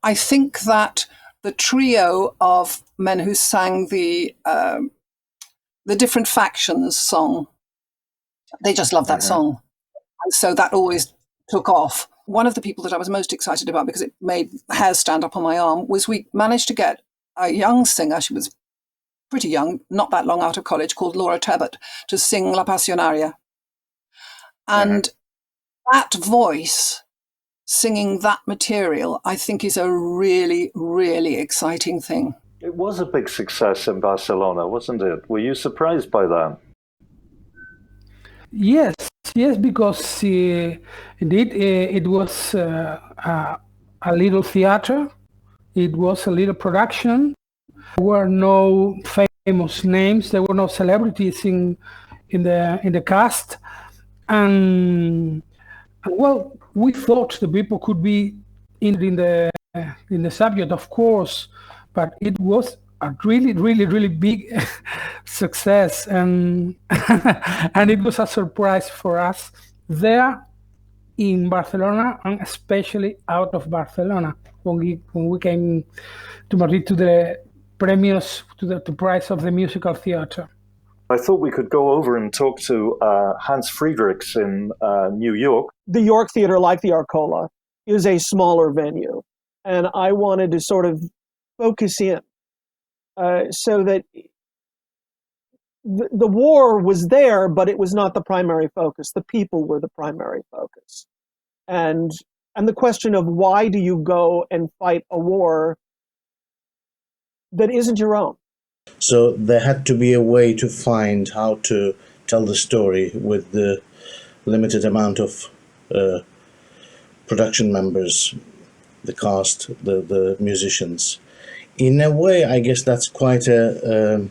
I think that the trio of men who sang the different factions song, they just loved that song. And so that always took off. One of the people that I was most excited about, because it made hairs stand up on my arm, was we managed to get a young singer, she was pretty young, not that long out of college, called Laura Tebbett, to sing La Pasionaria. And that voice, singing that material, I think is a really, really exciting thing. It was a big success in Barcelona, wasn't it? Were you surprised by that? Yes, because indeed it was a little theater. It was a little production. There were no famous names. There were no celebrities in the cast, and well, we thought the people could be in the subject, of course, but it was a really, really, really big success, and and it was a surprise for us there in Barcelona, and especially out of Barcelona when we came to Madrid to the premios, to the prize of the musical theater. I thought we could go over and talk to Hans Friedrichs in New York. The York Theatre, like the Arcola, is a smaller venue, and I wanted to sort of focus in so that the war was there, but it was not the primary focus. The people were the primary focus. And the question of why do you go and fight a war that isn't your own? So there had to be a way to find how to tell the story with the limited amount of production members, the cast, the musicians. In a way, I guess that's quite a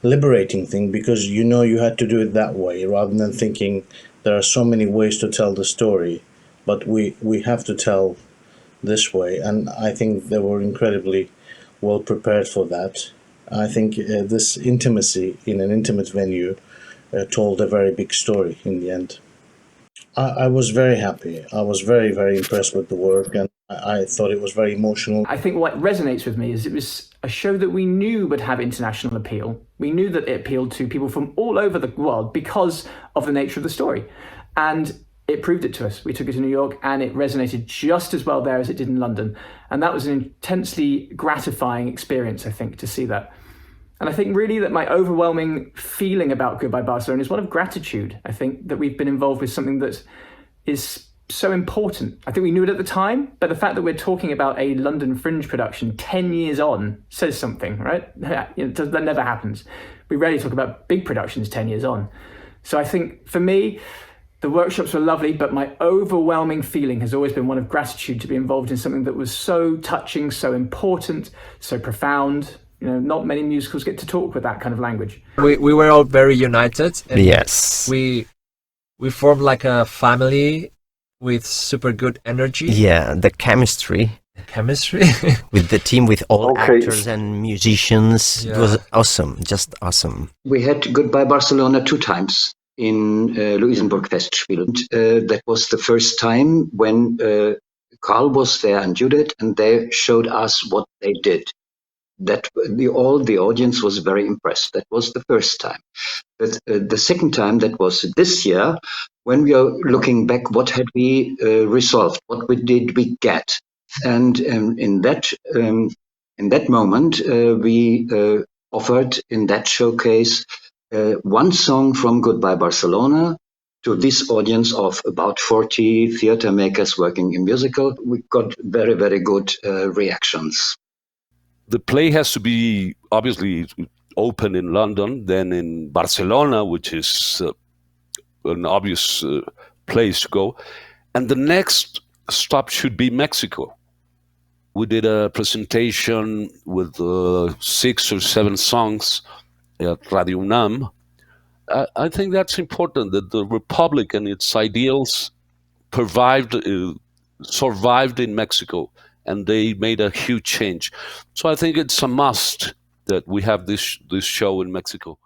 liberating thing, because you had to do it that way rather than thinking there are so many ways to tell the story, but we have to tell this way. And I think they were incredibly well prepared for that. I think this intimacy in an intimate venue told a very big story in the end. I was very happy. I was very, very impressed with the work, and I thought it was very emotional. I think what resonates with me is it was a show that we knew would have international appeal. We knew that it appealed to people from all over the world because of the nature of the story. And it proved it to us. We took it to New York and it resonated just as well there as it did in London. And that was an intensely gratifying experience, I think, to see that. And I think really that my overwhelming feeling about Goodbye Barcelona is one of gratitude. I think that we've been involved with something that is so important. I think we knew it at the time, but the fact that we're talking about a London Fringe production 10 years on says something, right? That never happens. We rarely talk about big productions 10 years on. So I think for me, the workshops were lovely, but my overwhelming feeling has always been one of gratitude to be involved in something that was so touching, so important, so profound. Not many musicals get to talk with that kind of language. We were all very united. And yes. We formed like a family with super good energy. Yeah, the chemistry. With the team, with all actors and musicians. Yeah. It was awesome, just awesome. We had Goodbye Barcelona 2 times in Luisenburg Festspiel. That was the first time when Carl was there and Judith, and they showed us what they did. That the audience was very impressed. That was the first time. But the second time, that was this year, when we are looking back, what had we resolved? What did we get? And in that moment, we offered in that showcase one song from Goodbye Barcelona to this audience of about 40 theater makers working in musical. We got very, very good reactions. The play has to be obviously open in London, then in Barcelona, which is an obvious place to go. And the next stop should be Mexico. We did a presentation with 6 or 7 songs at Radio UNAM. I think that's important, that the Republic and its ideals survived in Mexico. And they made a huge change. So I think it's a must that we have this show in Mexico.